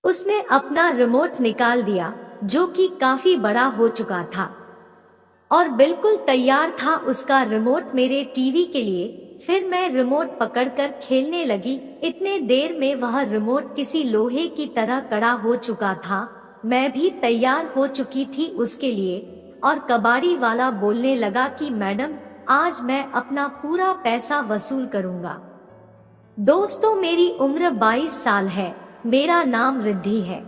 उसने अपना रिमोट निकाल दिया जो कि काफी बड़ा हो चुका था और बिल्कुल तैयार था उसका रिमोट मेरे टीवी के लिए। फिर मैं रिमोट पकड़कर खेलने लगी। इतने देर में वह रिमोट किसी लोहे की तरह कड़ा हो चुका था। मैं भी तैयार हो चुकी थी उसके लिए और कबाड़ी वाला बोलने लगा कि मैडम, आज मैं अपना पूरा पैसा वसूल करूंगा। दोस्तों, मेरी उम्र 22 साल है। मेरा नाम रिद्धि है।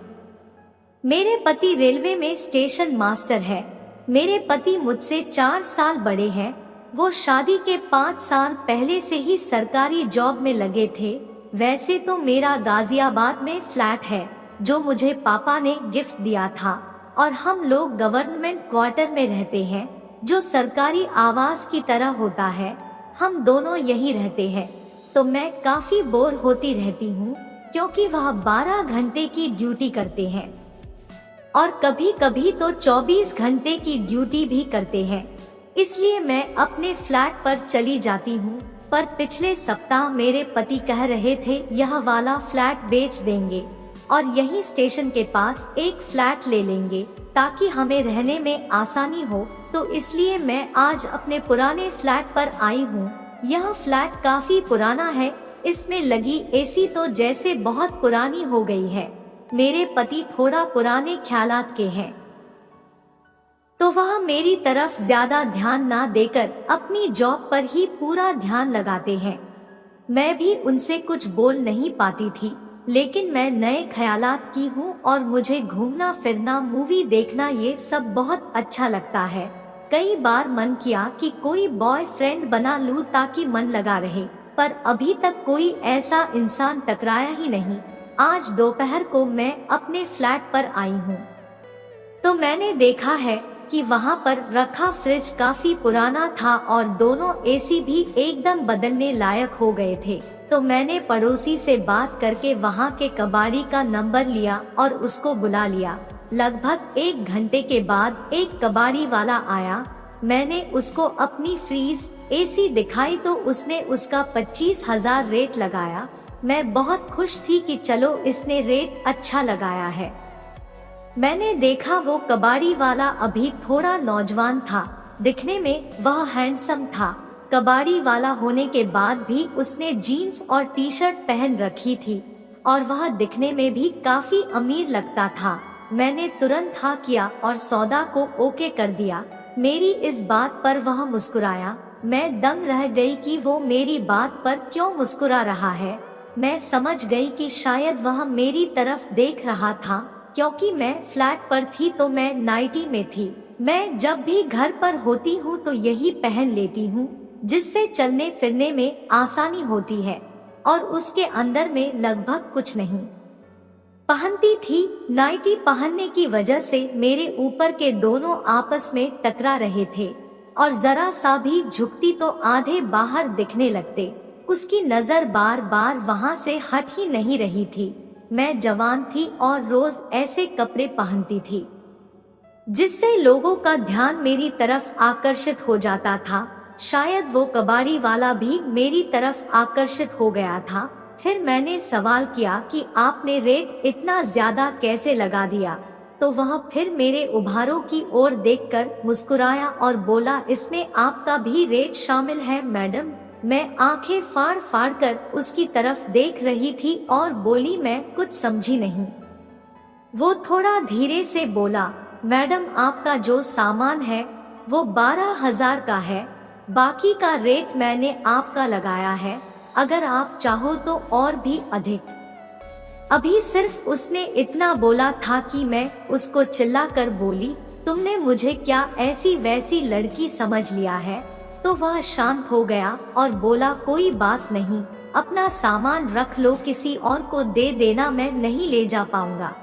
मेरे पति रेलवे में स्टेशन मास्टर है। मेरे पति मुझसे 4 साल बड़े हैं। वो शादी के 5 साल पहले से ही सरकारी जॉब में लगे थे। वैसे तो मेरा गाजियाबाद में फ्लैट है जो मुझे पापा ने गिफ्ट दिया था और हम लोग गवर्नमेंट क्वार्टर में रहते हैं जो सरकारी आवास की तरह होता है। हम दोनों यहीं रहते हैं तो मैं काफी बोर होती रहती हूँ क्योंकि वह 12 घंटे की ड्यूटी करते हैं और कभी कभी तो 24 घंटे की ड्यूटी भी करते हैं। इसलिए मैं अपने फ्लैट पर चली जाती हूँ। पर पिछले सप्ताह मेरे पति कह रहे थे यह वाला फ्लैट बेच देंगे और यहीं स्टेशन के पास एक फ्लैट ले लेंगे ताकि हमें रहने में आसानी हो। तो इसलिए मैं आज अपने पुराने फ्लैट पर आई हूँ। यह फ्लैट काफी पुराना है। इसमें लगी एसी तो जैसे बहुत पुरानी हो गई है। मेरे पति थोड़ा पुराने ख्यालात के हैं तो वह मेरी तरफ ज्यादा ना ना देकर अपनी जॉब पर ही पूरा ध्यान लगाते हैं। मैं भी उनसे कुछ बोल नहीं पाती थी, लेकिन मैं नए ख्यालात की हूँ और मुझे घूमना फिरना, मूवी देखना ये सब बहुत अच्छा लगता है। कई बार मन किया कि कोई बॉयफ्रेंड बना लूं ताकि मन लगा रहे, पर अभी तक कोई ऐसा इंसान टकराया ही नहीं। आज दोपहर को मैं अपने फ्लैट पर आई हूँ तो मैंने देखा है कि वहाँ पर रखा फ्रिज काफी पुराना था और दोनों एसी भी एकदम बदलने लायक हो गए थे। तो मैंने पड़ोसी से बात करके वहाँ के कबाड़ी का नंबर लिया और उसको बुला लिया। लगभग 1 घंटे के बाद एक कबाड़ी वाला आया। मैंने उसको अपनी फ्रीज एसी दिखाई तो उसने उसका 25,000 रेट लगाया। मैं बहुत खुश थी कि चलो इसने रेट अच्छा लगाया है। मैंने देखा वो कबाड़ी वाला अभी थोड़ा नौजवान था। दिखने में वह हैंडसम था। कबाड़ी वाला होने के बाद भी उसने जीन्स और टी शर्ट पहन रखी थी और वह दिखने में भी काफी अमीर लगता था। मैंने तुरंत हाँ किया और सौदा को ओके कर दिया। मेरी इस बात पर वह मुस्कुराया। मैं दंग रह गई कि वो मेरी बात पर क्यों मुस्कुरा रहा है। मैं समझ गई कि शायद वह मेरी तरफ देख रहा था क्योंकि मैं फ्लैट पर थी तो मैं नाइटी में थी। मैं जब भी घर पर होती हूँ तो यही पहन लेती हूँ जिससे चलने फिरने में आसानी होती है और उसके अंदर में लगभग कुछ नहीं पहनती थी। नाइटी पहनने की वजह से मेरे ऊपर के दोनों आपस में टकरा रहे थे और जरा सा भी झुकती तो आधे बाहर दिखने लगते। उसकी नजर बार बार वहाँ से हट ही नहीं रही थी। मैं जवान थी और रोज ऐसे कपड़े पहनती थी जिससे लोगों का ध्यान मेरी तरफ आकर्षित हो जाता था। शायद वो कबाड़ी वाला भी मेरी तरफ आकर्षित हो गया था। फिर मैंने सवाल किया कि आपने रेट इतना ज्यादा कैसे लगा दिया। तो वह फिर मेरे उभारों की ओर देखकर मुस्कुराया और बोला, इसमें आपका भी रेट शामिल है मैडम। मैं आंखें फाड़ फाड़ कर उसकी तरफ देख रही थी और बोली, मैं कुछ समझी नहीं। वो थोड़ा धीरे से बोला, मैडम आपका जो सामान है वो 12,000 का है। बाकी का रेट मैंने आपका लगाया है। अगर आप चाहो तो और भी अधिक। अभी सिर्फ उसने इतना बोला था कि मैं उसको चिल्लाकर बोली, तुमने मुझे क्या ऐसी वैसी लड़की समझ लिया है। तो वह शांत हो गया और बोला, कोई बात नहीं, अपना सामान रख लो, किसी और को दे देना, मैं नहीं ले जा पाऊंगा।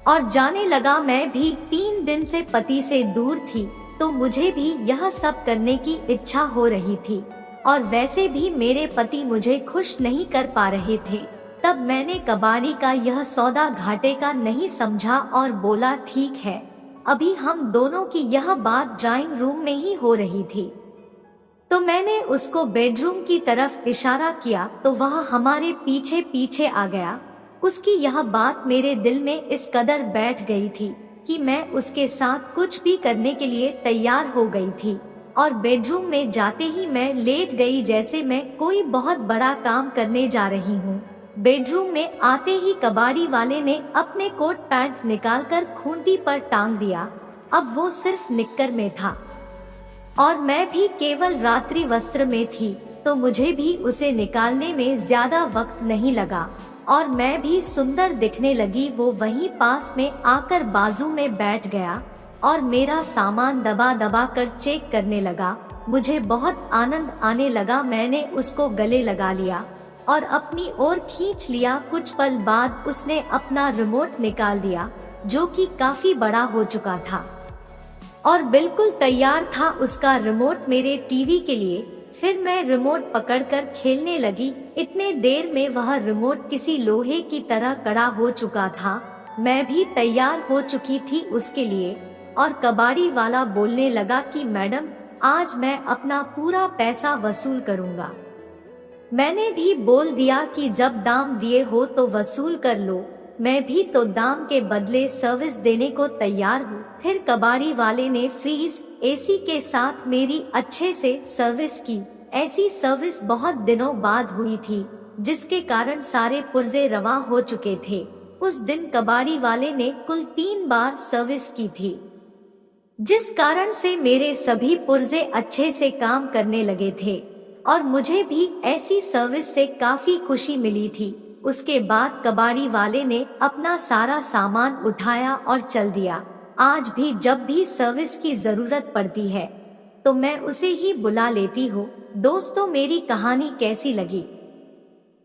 और जाने लगा। मैं भी 3 दिन से पति से दूर थी तो मुझे भी यह सब करने की इच्छा हो रही थी और वैसे भी मेरे पति मुझे खुश नहीं कर पा रहे थे। तब मैंने कबाड़ी का यह सौदा घाटे का नहीं समझा और बोला, ठीक है, अभी हम दोनों की यह बात ड्राइंग रूम में ही हो रही थी। तो मैंने उसको बेडरूम की तरफ इशारा किया तो वह हमारे पीछे पीछे आ गया। उसकी यह बात मेरे दिल में इस कदर बैठ गई थी कि मैं उसके साथ कुछ भी करने के लिए तैयार हो गई थी। और बेडरूम में जाते ही मैं लेट गई जैसे मैं कोई बहुत बड़ा काम करने जा रही हूँ। बेडरूम में आते ही कबाड़ी वाले ने अपने कोट पैंट निकालकर खूंटी पर टांग दिया। अब वो सिर्फ निक्कर में था और मैं भी केवल रात्रि वस्त्र में थी, तो मुझे भी उसे निकालने में ज्यादा वक्त नहीं लगा और मैं भी सुंदर दिखने लगी। वो वहीं पास में आकर बाजू में बैठ गया और मेरा सामान दबा दबा कर चेक करने लगा। मुझे बहुत आनंद आने लगा। मैंने उसको गले लगा लिया और अपनी ओर खींच लिया। कुछ पल बाद उसने अपना रिमोट निकाल दिया, जो कि काफी बड़ा हो चुका था और बिल्कुल तैयार था उसका रिमोट मेरे टीवी के लिए। फिर मैं रिमोट पकड़कर खेलने लगी। इतने देर में वह रिमोट किसी लोहे की तरह कड़ा हो चुका था। मैं भी तैयार हो चुकी थी उसके लिए और कबाड़ी वाला बोलने लगा कि मैडम, आज मैं अपना पूरा पैसा वसूल करूंगा। मैंने भी बोल दिया कि जब दाम दिए हो तो वसूल कर लो, मैं भी तो दाम के बदले सर्विस देने को तैयार हूँ। फिर कबाड़ी वाले ने फ्रीज एसी के साथ मेरी अच्छे से सर्विस की। ऐसी सर्विस बहुत दिनों बाद हुई थी, जिसके कारण सारे पुर्जे रवा हो चुके थे। उस दिन कबाड़ी वाले ने कुल 3 बार सर्विस की थी, जिस कारण से मेरे सभी पुर्जे अच्छे से काम करने लगे थे और मुझे भी ऐसी सर्विस से काफी खुशी मिली थी। उसके बाद कबाड़ी वाले ने अपना सारा सामान उठाया और चल दिया। आज भी जब भी सर्विस की जरूरत पड़ती है तो मैं उसे ही बुला लेती हूँ। दोस्तों, मेरी कहानी कैसी लगी?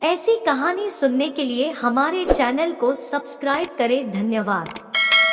ऐसी कहानी सुनने के लिए हमारे चैनल को सब्सक्राइब करें। धन्यवाद।